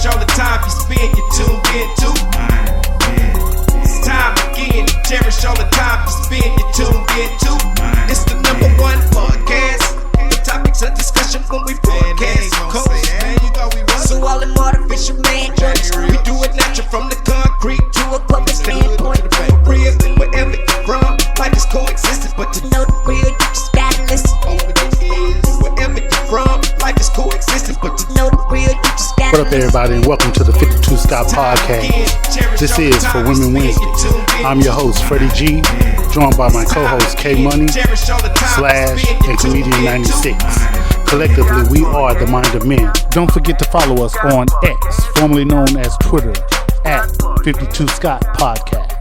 Cherish all the time you spend, you tuned in to. It's time again to cherish all the time you spend, you tuned in to. It's the number one podcast. The topics of discussion when we broadcast. So all them artificial man jokes, we do it natural from the concrete to a public standpoint. Real, wherever you're from, life is coexistence, but to know the real, you just gotta listen. Wherever you're from, life is coexistence, but to know the real, you just gotta listen. What up, everybody, and welcome to the 52 Scott Podcast. This is For Women Wednesday. I'm your host, Freddie G, joined by my co-host, K Money, Slash, and Comedian 96. Collectively, we are the Mind of Men. Don't forget to follow us on X, formerly known as Twitter, at 52 Scott Podcast.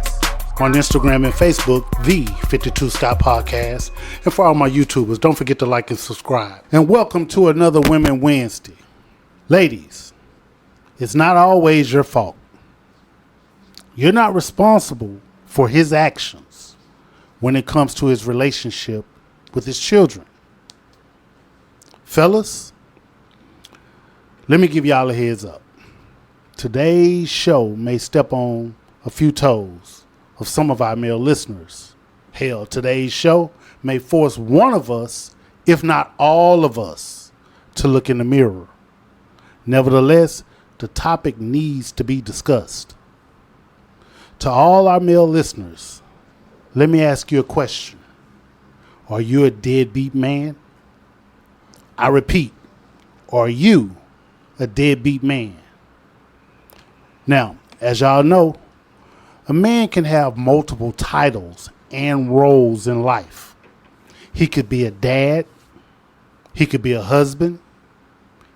On Instagram and Facebook, the 52 Scott Podcast. And for all my YouTubers, don't forget to like and subscribe. And welcome to another Women Wednesday. Ladies, it's not always your fault. You're not responsible for his actions when it comes to his relationship with his children. Fellas, let me give y'all a heads up. Today's show may step on a few toes of some of our male listeners. Hell, today's show may force one of us, if not all of us, to look in the mirror. Nevertheless, the topic needs to be discussed. To all our male listeners, let me ask you a question. Are you a deadbeat man? I repeat, are you a deadbeat man? Now, as y'all know, a man can have multiple titles and roles in life. He could be a dad. He could be a husband.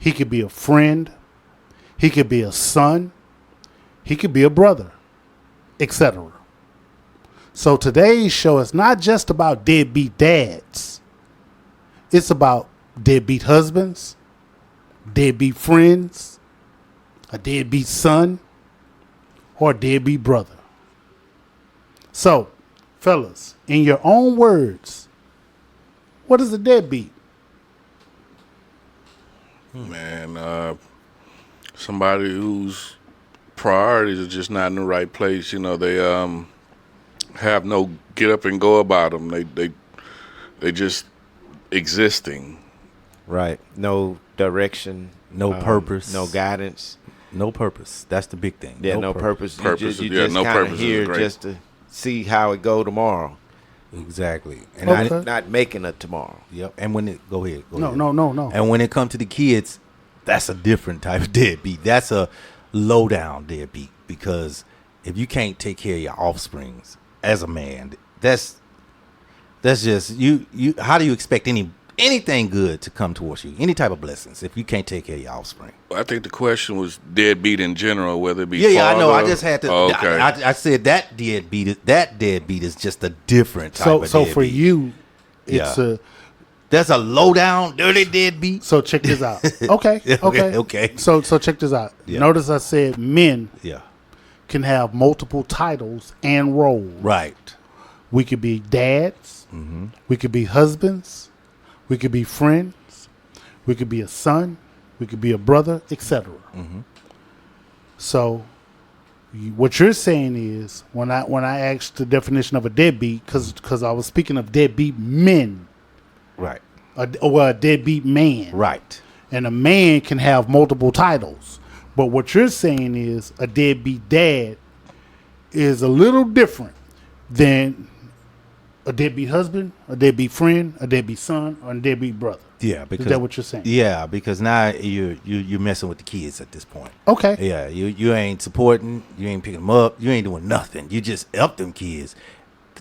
He could be a friend. He could be a son. He could be a brother, etc. So today's show is not just about deadbeat dads. It's about deadbeat husbands, deadbeat friends, a deadbeat son, or a deadbeat brother. So, fellas, in your own words, what is a deadbeat? Man, somebody whose priorities are just not in the right place. You know, they have no get up and go about them. They just existing. Right. No direction. No purpose. No guidance. No purpose. That's the big thing. Yeah, no purpose. You Yeah, just no kind of purpose here is great. just to see how it go tomorrow. Exactly. And Okay. Not making a tomorrow. yep. And when it go ahead. No. And when it comes to the kids, that's a different type of deadbeat. That's a low down deadbeat, because if you can't take care of your offsprings as a man, that's just you how do you expect anything good to come towards you? Any type of blessings if you can't take care of your offspring? I think the question was deadbeat in general, whether it be Yeah, I know. I father- just had to. Oh, okay. I said that deadbeat is just a different type of So deadbeat. for you, it's Yeah. That's a low down, dirty deadbeat. so check this out. Okay. Okay. So check this out. Yeah. Notice I said men Yeah. can have multiple titles and roles. Right. We could be dads. Mm-hmm. We could be husbands. We could be friends. We could be a son. We could be a brother, etc. Mm-hmm. So, what you're saying is, when I asked the definition of a deadbeat, because I was speaking of deadbeat men, Right. a deadbeat man, Right. and a man can have multiple titles. But what you're saying is a deadbeat dad is a little different than a deadbeat husband, a deadbeat friend, a deadbeat son, or a deadbeat brother. Yeah. Because Is that what you're saying? Yeah, because now you're messing with the kids at this point. Okay. Yeah, you ain't supporting, you ain't picking them up, you ain't doing nothing. You just help them kids.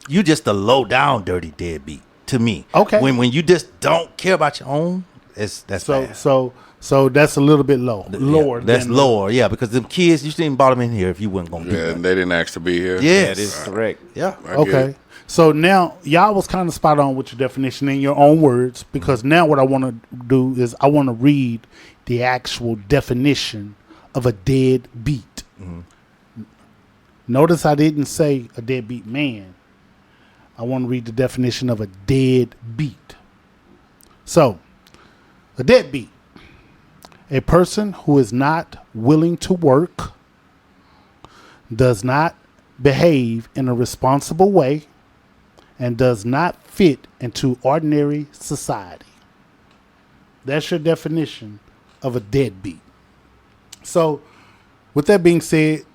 You just a low down dirty deadbeat to me. Okay. When you just don't care about your own, that's bad. So that's a little bit lower. Yeah, that's than lower, yeah, because them kids, you shouldn't brought them in here if you wasn't gonna do Yeah, that. and they didn't ask to be here. Yes. That is correct. Yeah. I get Okay. it. So now y'all was kind of spot on with your definition in your own words, because now what I want to do is I want to read the actual definition of a deadbeat. Notice I didn't say a deadbeat man. I want to read the definition of a deadbeat. So, a deadbeat A person who is not willing to work, does not behave in a responsible way, and does not fit into ordinary society. That's your definition of a deadbeat. So, with that being said,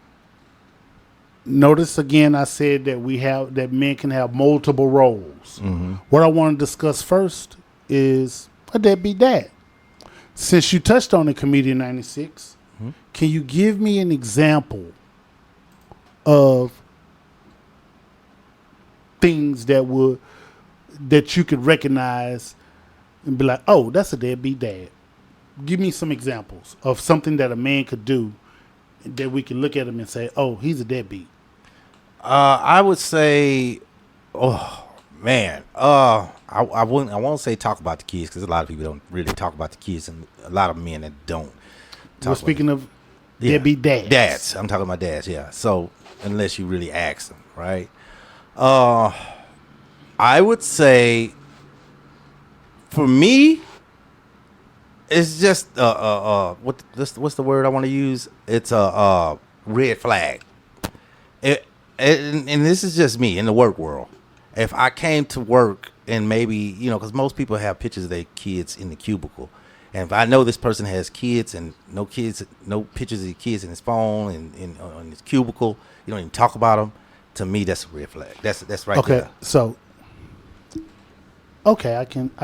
notice again I said that men can have multiple roles. What I want to discuss first is a deadbeat dad. Since you touched on the Comedian 96, can you give me an example of things that you could recognize and be like, oh, that's a deadbeat dad? Give me some examples of something that a man could do that we can look at him and say, oh, he's a deadbeat. I would say, oh man, I won't say talk about the kids because a lot of people don't really talk about the kids, and a lot of men that don't. We're speaking of deadbeat dads. Dads, I'm talking about dads. Yeah. So unless you really ask them, right? I would say, for me, it's just what's the word I want to use? It's a red flag. And this is just me in the work world. If I came to work and maybe, because most people have pictures of their kids in the cubicle, and if I know this person has kids and no pictures of the kids in his phone and on his cubicle, you don't even talk about them. To me, that's a red flag. That's right there. Okay, so I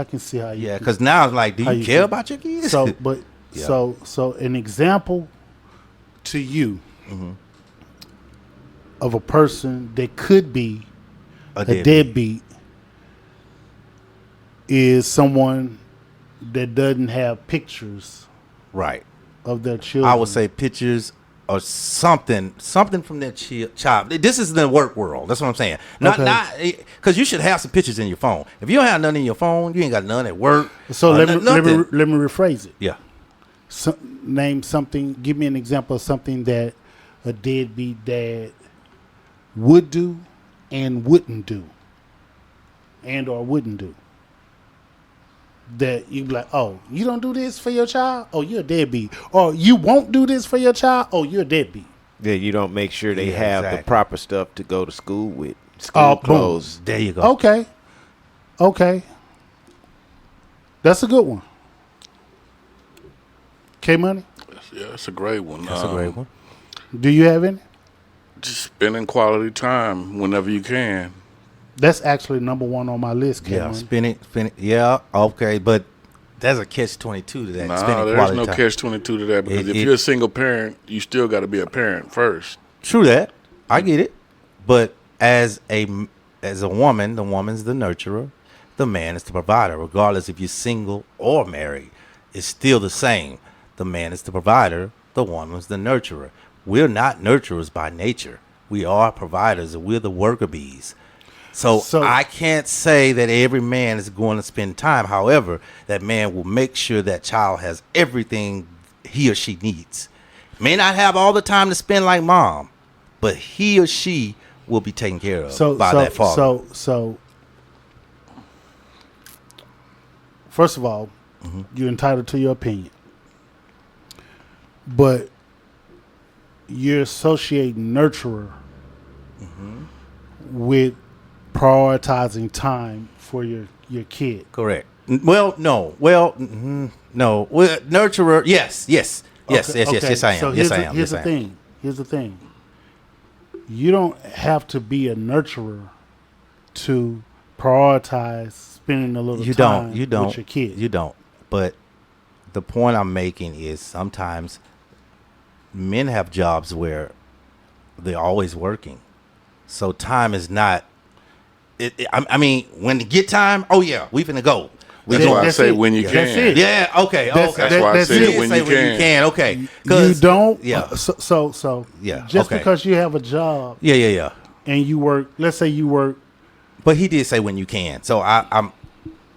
can see how you. Yeah, because now it's like, do you care about your kids? So, but Yeah. so an example to you of a person that could be a deadbeat is someone that doesn't have pictures Right. of their children. I would say pictures or something from their child. This is the work world. That's what I'm saying. Not because you should have some pictures in your phone. If you don't have none in your phone, you ain't got none at work. So let me rephrase it. Yeah. Name something. Give me an example of something that a deadbeat dad would do and wouldn't do, or wouldn't do. That you be like, oh, you don't do this for your child? Oh, you're a deadbeat. Or you won't do this for your child? Oh, you're a deadbeat. Yeah, you don't make sure they have exactly. the proper stuff to go to school with. School clothes. There you go. Okay. That's a good one. K-Money? Yeah, that's a great one. That's a great one. Do you have any? Just spending quality time whenever you can. That's actually number one on my list, K-Money. Yeah, spinning. Yeah, okay, but there's a catch-22 to that. No, there's no catch-22 to that because if you're a single parent, you still got to be a parent first. True that. I get it. But as a woman, the woman's the nurturer, the man is the provider. Regardless if you're single or married, it's still the same. The man is the provider, the woman's the nurturer. We're not nurturers by nature. We are providers, and we're the worker bees. So I can't say that every man is going to spend time. However, that man will make sure that child has everything he or she needs. May not have all the time to spend like mom, but he or she will be taken care of by that father. So first of all, you're entitled to your opinion. But you're associating nurturer with prioritizing time for your kid. Correct. Well, no. Well, no. Well, nurturer. Yes, I am. So here's the thing. You don't have to be a nurturer to prioritize spending a little time with your kid. You don't. But the point I'm making is sometimes men have jobs where they're always working. So time is not. I mean, when to get time, oh yeah, we finna go. That's why I say when you can. That's it. Yeah, okay. That's why I said when you can. Okay. You don't. Yeah. So yeah. Just okay. because you have a job. Yeah. And you work. Let's say you work. But he did say when you can. So I'm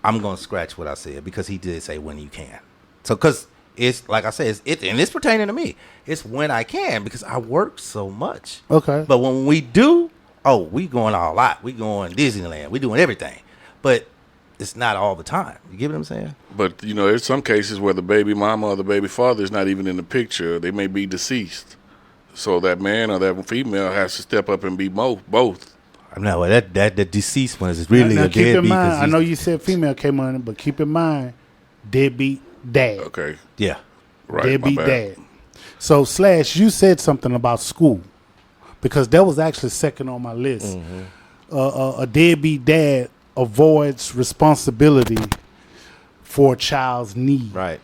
gonna scratch what I said because he did say when you can. So because it's like I said, and it's pertaining to me. It's when I can because I work so much. Okay. But when we do, we going all out. We going Disneyland. We doing everything. But it's not all the time. You get what I'm saying? But, you know, there's some cases where the baby mama or the baby father is not even in the picture. They may be deceased. So that man or that female has to step up and be both. No, that deceased one is really now a keep in deadbeat. mind, I know you said female came on it, but keep in mind, deadbeat dad. Okay. Yeah. Right. Deadbeat my bad. dad. So Slash, you said something about school, because that was actually second on my list. A deadbeat dad avoids responsibility for a child's needs. Right.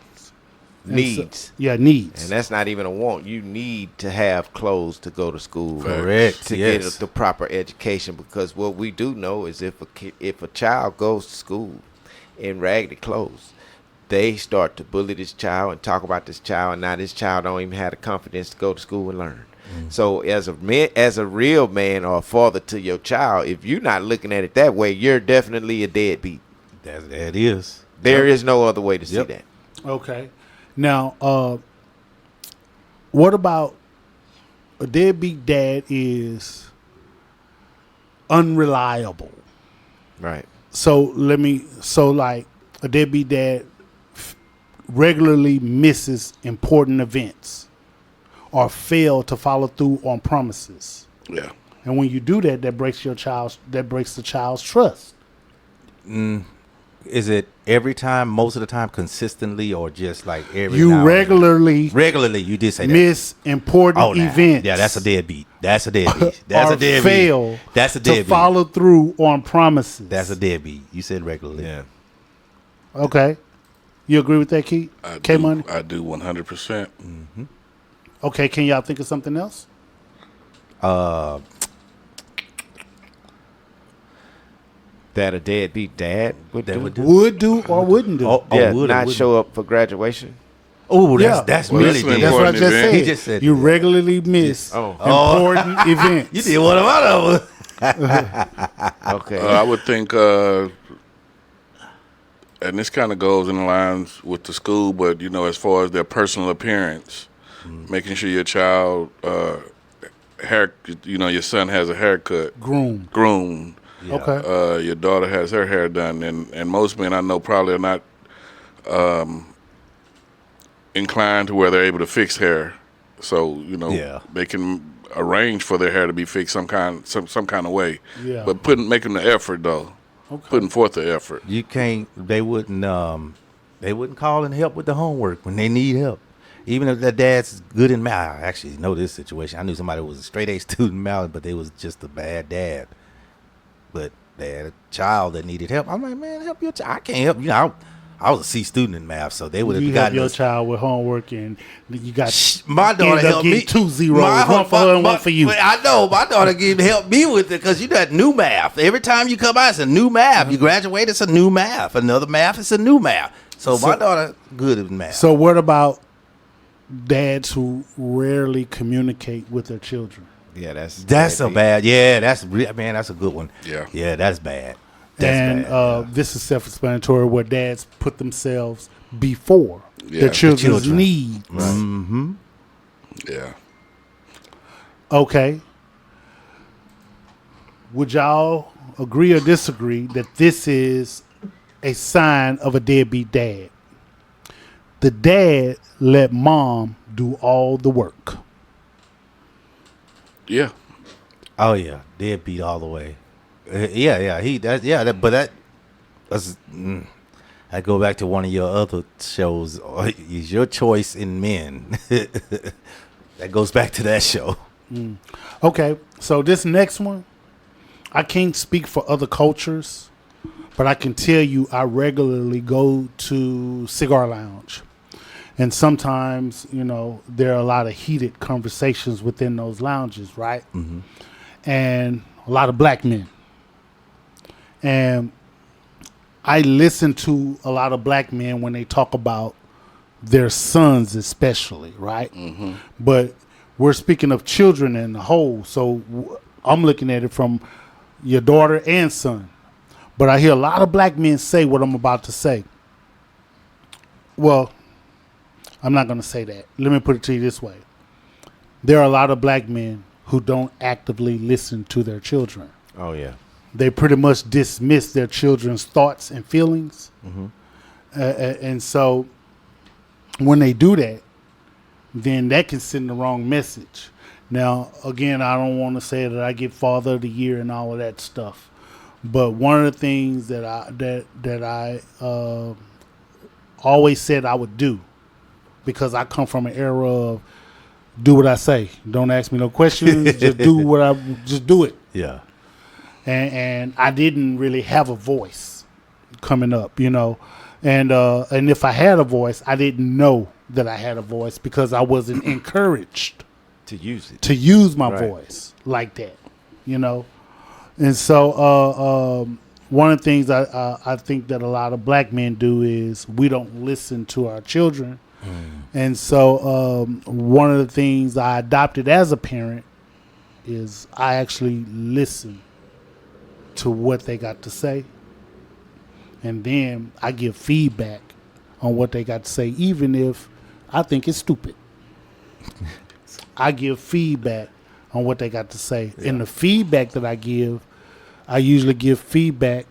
And Needs. needs. And that's not even a want. You need to have clothes to go to school. Correct. To Yes. get the proper education, because what we do know is if a child goes to school in raggedy clothes, they start to bully this child and talk about this child, and now this child don't even have the confidence to go to school and learn. So as a real man or a father to your child, if you're not looking at it that way, you're definitely a deadbeat. That is. There is no other way to see Yep. that. Okay. Now, what about a deadbeat dad is unreliable? Right. So like a deadbeat dad regularly misses important events or fail to follow through on promises. Yeah. And when you do that, that breaks the child's trust. Is it every time, most of the time, consistently, or just like every You now and then? regularly You did say that. miss important now. events. Yeah, that's a deadbeat. That's a deadbeat. That's or a deadbeat. fail That's a to deadbeat. follow through on promises. That's a deadbeat. You said regularly. Yeah. Okay. You agree with that, Keith? K-Money? I do 100%. Okay, can y'all think of something else? That a deadbeat dad would That do. would do. Would do or wouldn't do? Yeah, would or not wouldn't. show up for graduation. Oh, Yeah. that's Well, really that's an deep. That's what I important just event. said. He just said you that. regularly miss important events. You did one of them. Okay. I would think, and this kind of goes in lines with the school, but, you know, as far as their personal appearance, making sure your child, your son has a haircut, groomed. Yeah. Okay. Your daughter has her hair done, and most men I know probably are not inclined to where they're able to fix hair. So, you know, Yeah. they can arrange for their hair to be fixed some kind of way. Yeah. But making the effort though. Okay. Putting forth the effort. You can't. They wouldn't call and help with the homework when they need help. Even if their dad's good in math. I actually know this situation. I knew somebody who was a straight A student in math, but they was just a bad dad. But they had a child that needed help. I'm like, man, help your child. I can't help you. I was a C student in math, so they would have You help gotten your us. child with homework, and you got My daughter end up helped me. getting 2 zeros, one for her and one for you. I know my daughter can help me with it because you got new math. Every time you come out, it's a new math. You graduate, it's a new math. Another math, it's a new math. So my daughter good at math. So what about dads who rarely communicate with their children? Yeah, that's That's a deadbeat. bad. Yeah, that's a good one. Yeah. That's bad. That's bad. This is self-explanatory, where dads put themselves before Yeah, their the children's children. needs. Mm-hmm. Yeah. Okay. Would y'all agree or disagree that this is a sign of a deadbeat dad? The dad let mom do all the work. Yeah. Oh yeah, deadbeat all the way. But I go back to one of your other shows. Is your choice in men? That goes back to that show. Okay, so this next one, I can't speak for other cultures, but I can tell you I regularly go to Cigar Lounge. And sometimes, you know, there are a lot of heated conversations within those lounges, right? Mm-hmm. And a lot of black men. And I listen to a lot of black men when they talk about their sons especially, right? Mm-hmm. But we're speaking of children in the whole, so I'm looking at it from your daughter and son. But I hear a lot of black men say what I'm about to say. Well, I'm not going to say that. Let me put it to you this way. There are a lot of black men who don't actively listen to their children. Oh yeah. they pretty much dismiss their children's thoughts and feelings. And so when they do that, then that can send the wrong message. Now, again, I don't want to say that I get Father of the Year and all of that stuff, but one of the things that I always said I would do, because I come from an era of do what I say, don't ask me no questions, just do it. Yeah. And I didn't really have a voice coming up, you know, and if I had a voice, I didn't know that I had a voice because I wasn't encouraged To use it. to use my Right. voice like that, you know. And so one of the things I think that a lot of black men do is we don't listen to our children. And so one of the things I adopted as a parent is I actually listen to what they got to say. And then I give feedback on what they got to say, even if I think it's stupid. I give feedback on what they got to say. Yeah. And the feedback that I usually give feedback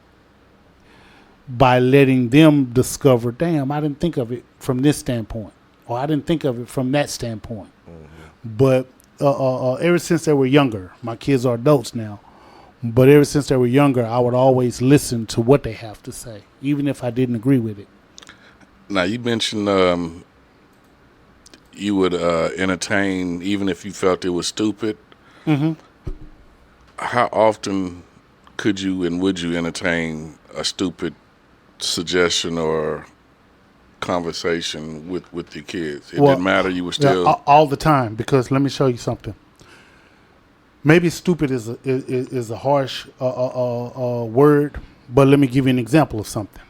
by letting them discover, damn, I didn't think of it from this standpoint, or I didn't think of it from that standpoint. But ever since they were younger, my kids are adults now, but ever since they were younger, I would always listen to what they have to say, even if I didn't agree with it. Now, you mentioned you would entertain even if you felt it was stupid. Mm-hmm. How often could you and would you entertain a stupid suggestion or conversation with your kids? It didn't matter. You were still all the time, because let me show you something. Maybe stupid is a harsh word, but let me give you an example of something.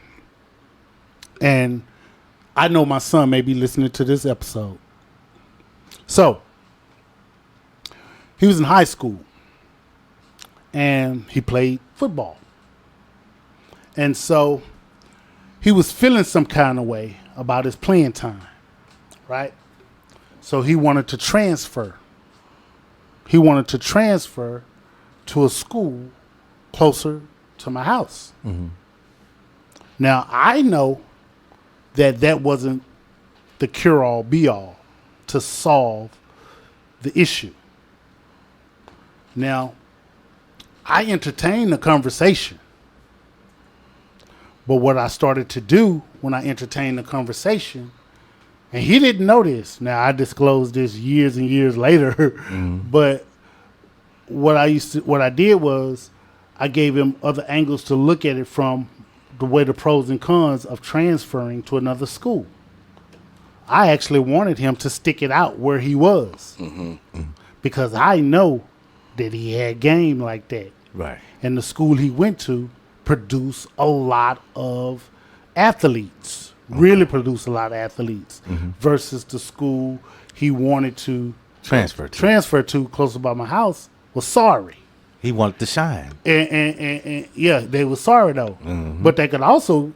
And I know my son may be listening to this episode. So he was in high school and he played football. And so he was feeling some kind of way about his playing time, right? So he wanted to transfer. He wanted to transfer to a school closer to my house. Mm-hmm. Now, I know that wasn't the cure-all, be-all to solve the issue. Now, I entertained the conversation. But what I started to do when I entertained the conversation, and he didn't know this. Now, I disclosed this years and years later. Mm-hmm. But what I did was I gave him other angles to look at it from, the way the pros and cons of transferring to another school. I actually wanted him to stick it out where he was. Mm-hmm. Because I know that he had game like that. Right. And the school he went to produced a lot of athletes. Okay. Really produced a lot of athletes. Mm-hmm. Versus the school he wanted to transfer to closer by my house was sorry. He wanted to shine. And yeah, they were sorry though. Mm-hmm. But they could also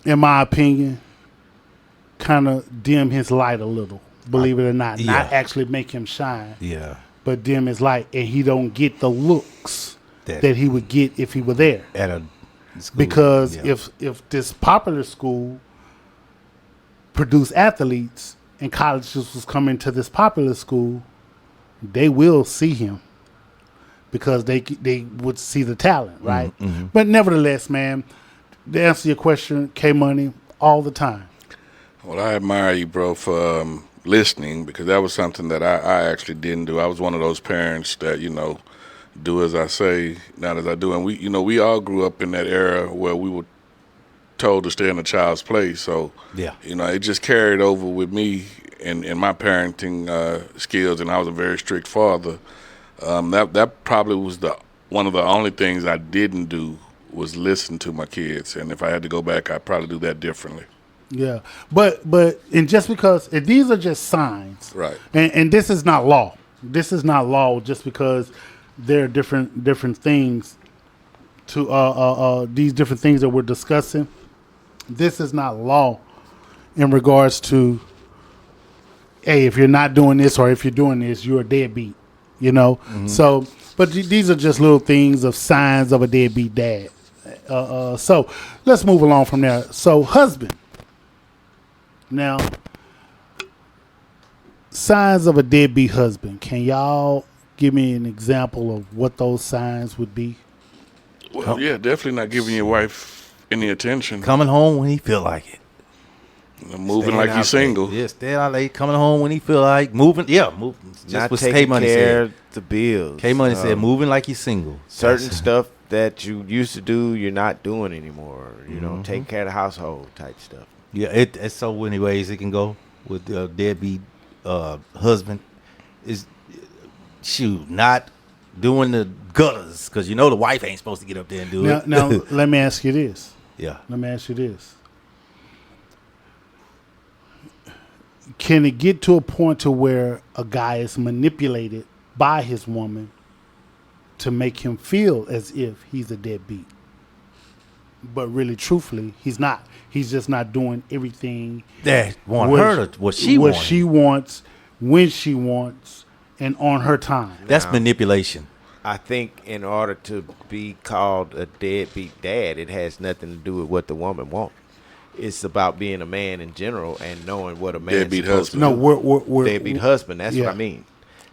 in my opinion, kind of dim his light a little, believe it or not. Yeah. Not actually make him shine. Yeah. But dim his light, and he don't get the looks that he would get if he were there. At a school. Because if this popular school produced athletes and colleges was coming to this popular school, they will see him because they would see the talent, right? Mm-hmm. But nevertheless, man, to answer your question, K-Money, all the time. Well, I admire you, bro, for listening, because that was something that I actually didn't do. I was one of those parents that, do as I say, not as I do. And we all grew up in that era where we were told to stay in a child's place. So, it just carried over with me in my parenting skills, and I was a very strict father. That probably was one of the only things I didn't do was listen to my kids. And if I had to go back, I'd probably do that differently. Yeah, but and just because these are just signs, right? And this is not law. This is not law just because there are different things to these different things that we're discussing. This is not law in regards to hey, if you're not doing this or if you're doing this, you're a deadbeat. You know. So, but these are just little things of signs of a deadbeat dad. So let's move along from there. So husband. Now, signs of a deadbeat husband. Can y'all give me an example of what those signs would be? Well, yeah, definitely not giving your wife any attention. Coming home when he feel like it. Moving Staying like out he's single. late. Yeah, staying out late. Coming home when he feel like moving. Yeah, moving. Just Not what taking K-Money care said. of the bills. K-Money said moving like he's single. Certain That's- stuff that you used to do, you're not doing anymore. You know, taking care of the household type stuff. Yeah, it's so many ways it can go with deadbeat husband. Is shoot not doing the gutters because you know the wife ain't supposed to get up there and do it. Now let me ask you this. Yeah. Let me ask you this. Can it get to a point to where a guy is manipulated by his woman to make him feel as if he's a deadbeat? But really, truthfully, he's not. He's just not doing everything That want her to what she wants. she wants, when she wants, and on her time. That's manipulation. I think in order to be called a deadbeat dad, it has nothing to do with what the woman wants. It's about being a man in general and knowing what a man Deadbeat supposed to husband. No, do. we're Deadbeat husband. That's yeah. what I mean.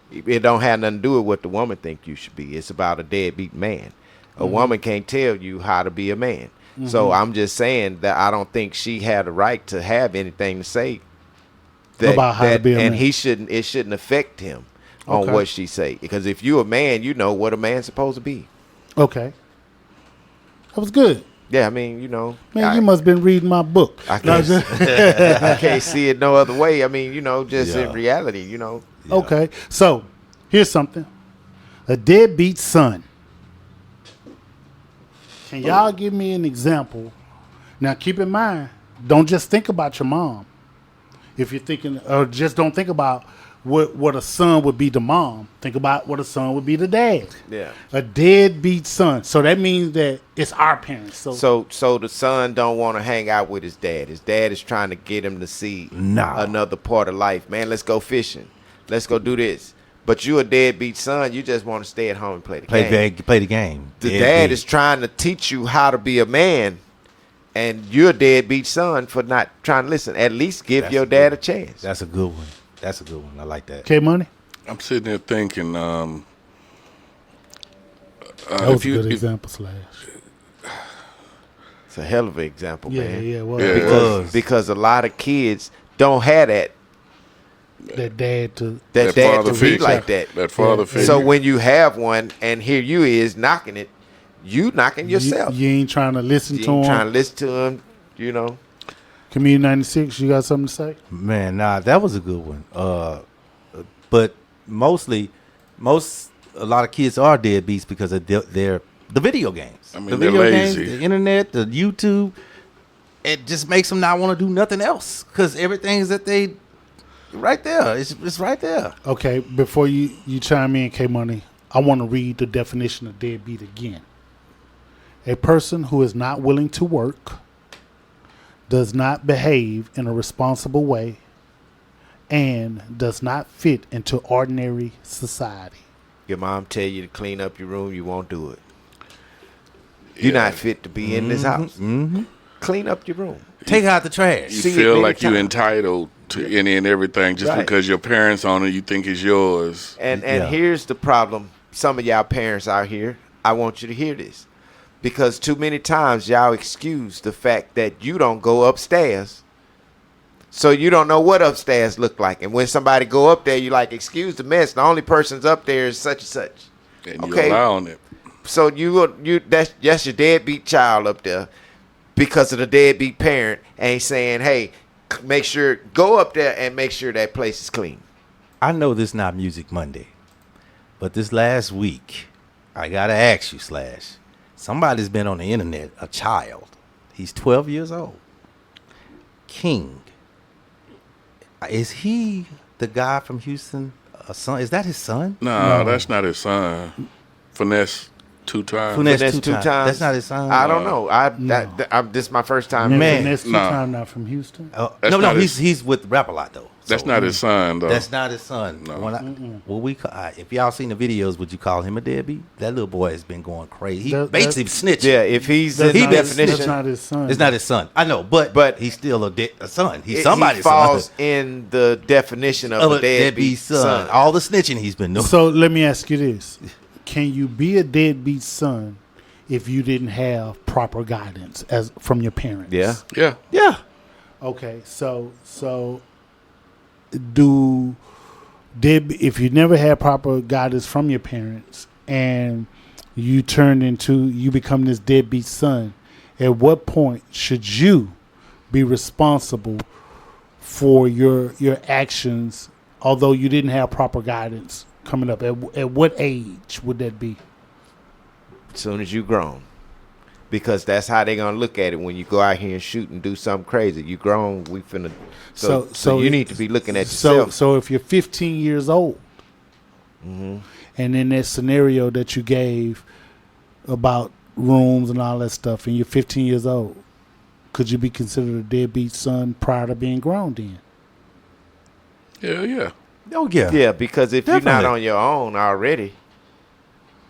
It don't have nothing to do with what the woman think you should be. It's about a deadbeat man. A woman can't tell you how to be a man. So I'm just saying that I don't think she had a right to have anything to say About how to be a and man. he shouldn't. It shouldn't affect him on Okay. what she say, because if you're a man, you know what a man's supposed to be. Okay. That was good. Yeah, I mean, you know, Man, you must have been reading my book. I can't, I can't see it no other way. I mean, you know, just Yeah. in reality, you know. Yeah. Okay. So, here's something. A deadbeat son. Can y'all give me an example? Now, keep in mind, don't just think about your mom. If you're thinking, or just don't think about what a son would be to mom. Think about what a son would be to dad. Yeah. A deadbeat son. So that means that it's our parents. So So the son don't want to hang out with his dad. His dad is trying to get him to see No. another part of life. Man, let's go fishing. Let's go do this. But you a deadbeat son. You just want to stay at home and play the game. Play the game. The Deadbeat. dad is trying to teach you how to be a man, and you're a deadbeat son for not trying to listen. At least give That's your good. dad a chance. That's a good one. That's a good one. I like that. K-Money? I'm sitting there thinking, That was if you, a good if, example, Slash. It's a hell of an example, Yeah, man. yeah, well, Yeah. Because a lot of kids don't have that that dad to That dad father to be figure. like that. that father figure. So when you have one, and here you is knocking it, you knocking yourself. You ain't trying to listen You to ain't him. trying to listen to him. You know. Community 96, you got something to say? Man, nah, that was a good one. But a lot of kids are deadbeats because of their the video games. I mean, the they're video lazy. games, the internet, the YouTube. It just makes them not want to do nothing else because everything's that they right there. It's right there. Okay, before you chime in, K-Money, I want to read the definition of deadbeat again. A person who is not willing to work, does not behave in a responsible way, and does not fit into ordinary society. Your mom tell you to clean up your room, you won't do it. You're not fit to be in this house. Mm-hmm. Clean up your room. Take out the trash. you see it feel many like you're times. entitled to any and everything just Right. because your parents own it, you think it's yours. And Yeah. here's the problem. Some of y'all parents out here, I want you to hear this. Because too many times y'all excuse the fact that you don't go upstairs. So you don't know what upstairs look like. And when somebody go up there, you like, excuse the mess. The only person's up there is such and such. And you Okay. allow it. So that's your deadbeat child up there because of the deadbeat parent ain't saying, hey, make sure, go up there and make sure that place is clean. I know this not Music Monday, but this last week, I gotta ask you, Slash. Somebody's been on the internet, a child. He's 12 years old. King. Is he the guy from Houston? A son? Is that his son? No, that's not his son. Finesse 2 times. Finesse Two two times. times. That's not his son. I don't know. This is my first time. Man. That's Nah. two-time not from Houston. No, That's no, not he's with rap a lot though. That's not his son, though. That's not his son. No. If y'all seen the videos, would you call him a deadbeat? That little boy has been going crazy. He That- basically snitching. Yeah, if he's That's in the not his- definition, That's not his son. It's not his son. I know, but he's still a son. He's somebody's he falls son. in the definition of Of a deadbeat son. All the snitching he's been doing. So let me ask you this: can you be a deadbeat son if you didn't have proper guidance as from your parents? Yeah. Yeah. Yeah. Okay. So if you never had proper guidance from your parents and you become this deadbeat son, at what point should you be responsible for your actions, although you didn't have proper guidance coming up? At what age would that be? As soon as you grown. Because that's how they gonna look at it when you go out here and shoot and do something crazy. You grown, we finna. So you need to be looking at yourself. So if you're 15 years old, Mm-hmm. and in that scenario that you gave about rooms and all that stuff, and you're 15 years old, could you be considered a deadbeat son prior to being grown then? Yeah. Oh yeah. Yeah, because if you're not Definitely. on your own already,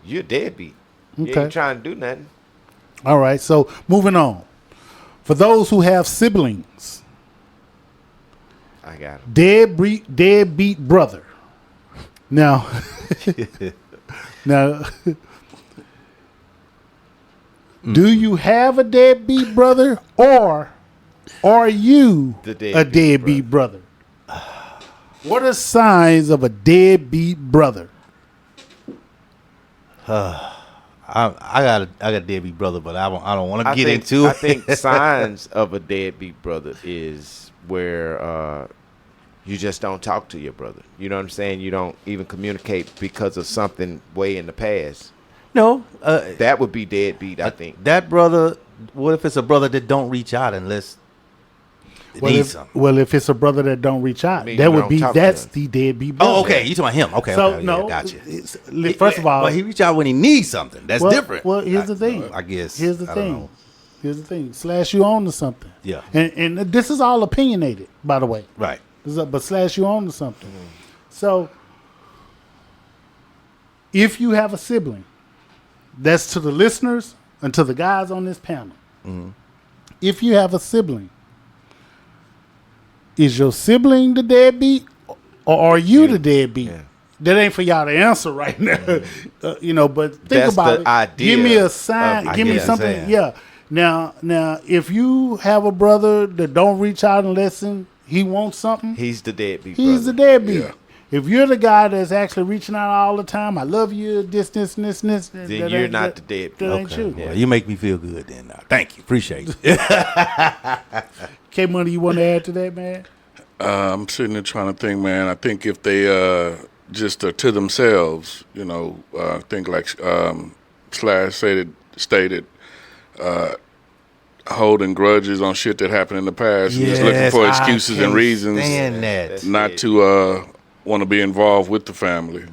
you're deadbeat. You Okay. ain't trying to do nothing. All right, so moving on. For those who have siblings, I got him. deadbeat brother. Now, do you have a deadbeat brother, or are you The a deadbeat deadbeat brother? What are signs of a deadbeat brother? I got a deadbeat brother, but I don't want to get into I it. think signs of a deadbeat brother is where you just don't talk to your brother. You know what I'm saying? You don't even communicate because of something way in the past. No, That would be deadbeat, I think. that brother. What if it's a brother that don't reach out unless it needs something? Well, if it's a brother that don't reach out, mean that you would don't be talk to that's him. the deadbeat brother. Oh, okay. You talking about him? Okay. So okay, no, yeah, gotcha. First of all, but he reach out when he needs something. That's different. Well, here's the thing. I guess. Here's the I don't thing. know. Here's the thing. Slash you on to something. Yeah. And this is all opinionated, by the way. Right. But slash you on to something. So if you have a sibling, that's to the listeners and to the guys on this panel. If you have a sibling, is your sibling the deadbeat, or are you the deadbeat? Yeah. That ain't for y'all to answer right now, But think That's about the it. idea Give me a of- sign. I Give me get what something. you're saying. Yeah. Now, if you have a brother that don't reach out and listen, he wants something. He's the deadbeat He's brother. the deadbeat. Yeah. If you're the guy that's actually reaching out all the time, I love you, this, then you're not the deadbeat. That ain't you. Well, you make me feel good then. Thank you. Appreciate it. K Money, you want to add to that, man? I'm sitting there trying to think, man. I think if they just are to themselves, I think like Slash stated, holding grudges on shit that happened in the past, and just looking for excuses and reasons That. not to want to be involved with the family.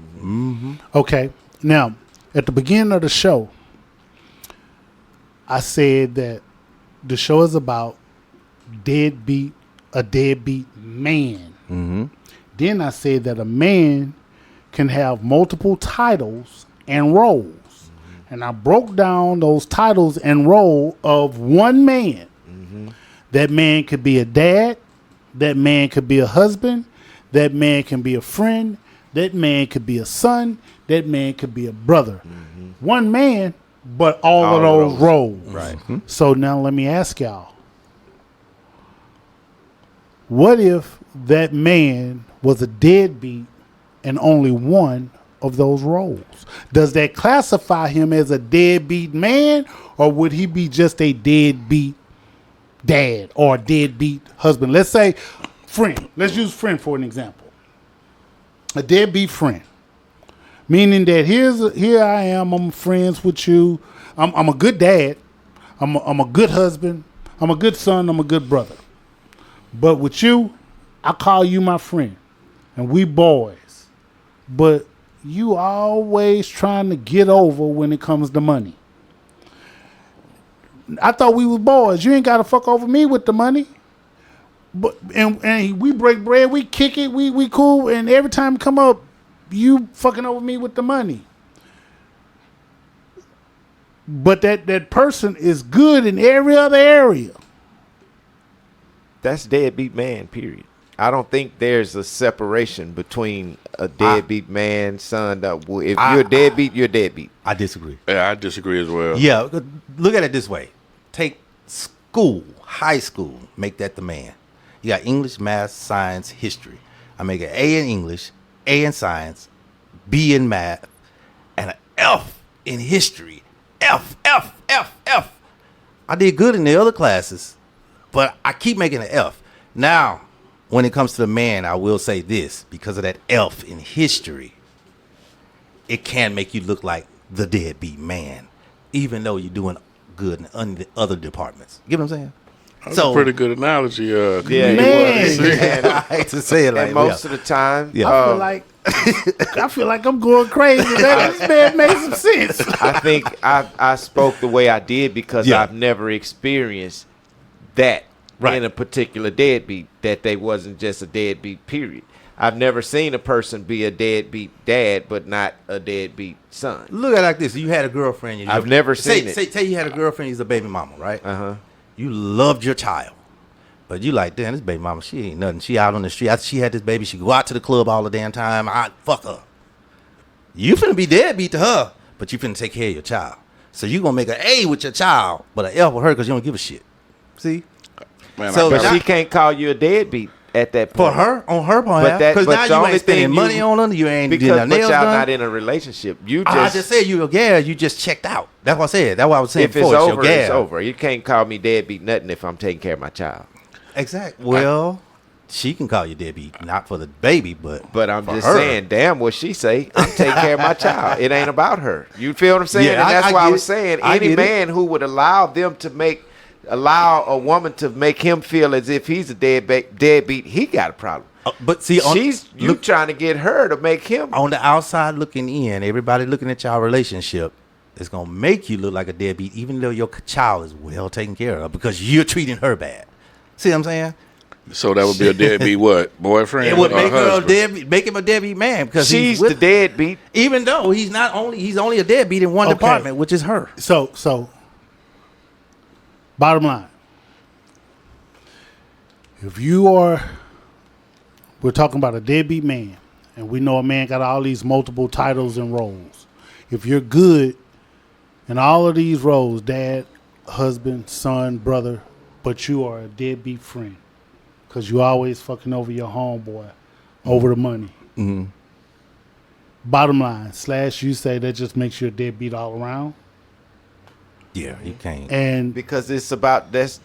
Okay. Now, at the beginning of the show, I said that the show is about a deadbeat man. Then I said that a man can have multiple titles and roles. And I broke down those titles and role of one man. That man could be a dad. That man could be a husband. That man can be a friend. That man could be a son. That man could be a brother. One man, but all of those roles. Right. So now let me ask y'all. What if that man was a deadbeat and only one of those roles? Does that classify him as a deadbeat man, or would he be just a deadbeat dad or a deadbeat husband? Let's say friend. Let's use friend for an example. A deadbeat friend, meaning that here I am. I'm friends with you. I'm a good dad. I'm a good husband. I'm a good son. I'm a good brother. But with you, I call you my friend, and we boys. But you always trying to get over when it comes to money. I thought we was boys. You ain't got to fuck over me with the money. But and we break bread, we kick it, we cool, and every time it come up, you fucking over me with the money. But that person is good in every other area. That's deadbeat man, period. I don't think there's a separation between a deadbeat man, son. If you're a deadbeat, you're a deadbeat. I disagree. Yeah, I disagree as well. Yeah, look at it this way. Take school, high school, make that the man. You got English, math, science, history. I make an A in English, A in science, B in math, and an F in history. F. I did good in the other classes, but I keep making an F. Now, when it comes to the man, I will say this. Because of that F in history, it can make you look like the deadbeat man, even though you're doing good in the other departments. You get what I'm saying? That's a pretty good analogy. Yeah, Man. I hate to say it like and most of the time, I feel like I'm going crazy. Man. This man made some sense. I think I spoke the way I did because I've never experienced that in a particular deadbeat, that they wasn't just a deadbeat, period. I've never seen a person be a deadbeat dad but not a deadbeat son. Look at it like this. You had a girlfriend. I've never seen it. Say you had a girlfriend, you's a baby mama, right? Uh-huh. You loved your child. But you like, damn, this baby mama, she ain't nothing. She out on the street. After she had this baby, she go out to the club all the damn time. Fuck her. You finna be deadbeat to her, but you finna take care of your child. So you gonna make an A with your child, but an F with her because you don't give a shit. See? Man, So But she can't call you a deadbeat at that point. for her, on her point, But because but now the you only ain't spending thing money on her. You ain't getting her but nails y'all done. not in a relationship. You just, I just said you just checked out. That's what I said. That's what I was saying if it's before. over, your it's gas. over. You can't call me deadbeat nothing if I'm taking care of my child. Exactly. Well, she can call you deadbeat, not for the baby, but I'm for just her. saying, damn what she say. I'm taking care of my child. It ain't about her. You feel what I'm saying? Yeah, and that's I why I get was it. saying I any get it. man who would allow a woman to make him feel as if he's a deadbeat, he got a problem. But see, You trying to get her to make him. On the outside looking in, everybody looking at y'all relationship is going to make you look like a deadbeat, even though your child is well taken care of because you're treating her bad. See what I'm saying? So that would be a deadbeat what? Boyfriend? It would or make her a husband? deadbeat, make him a deadbeat man because She's the deadbeat. even though he's only a deadbeat in one Okay. department, which is her. So, bottom line, if we're talking about a deadbeat man, and we know a man got all these multiple titles and roles. If you're good in all of these roles, dad, husband, son, brother, but you are a deadbeat friend, because you always fucking over your homeboy over the money. Mm-hmm. Bottom line, / you say that just makes you a deadbeat all around. Yeah, you can't. And Because it's about that's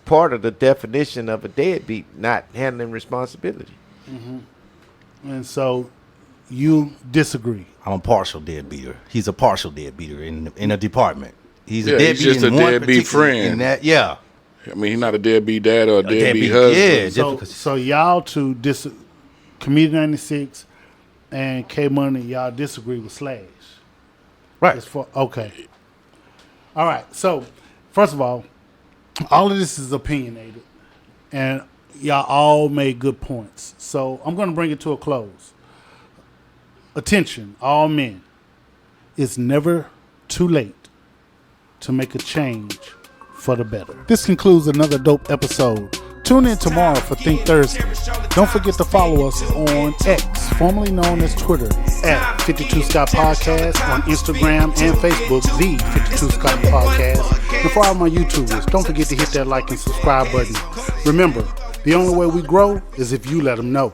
part of the definition of a deadbeat, not handling responsibility. and so you disagree. I'm a partial deadbeater. He's a partial deadbeater in a department. He's Yeah, a he's deadbeat just in a one deadbeat particular- friend. In that, yeah. I mean, he's not a deadbeat dad or a deadbeat deadbeat, husband. yeah. So, because- so y'all two Comedian 96 and K Money, y'all disagree with Slash. Right. As far, okay. All right. So, first of all of this is opinionated, and y'all all made good points. So I'm going to bring it to a close. Attention, all men. It's never too late to make a change for the better. This concludes another dope episode. Tune in tomorrow for Think Thursday. Don't forget to follow us on X, formerly known as Twitter, at 52 Scott Podcast, on Instagram and Facebook, the 52 Scott Podcast. And for all my YouTubers, don't forget to hit that like and subscribe button. Remember, the only way we grow is if you let them know.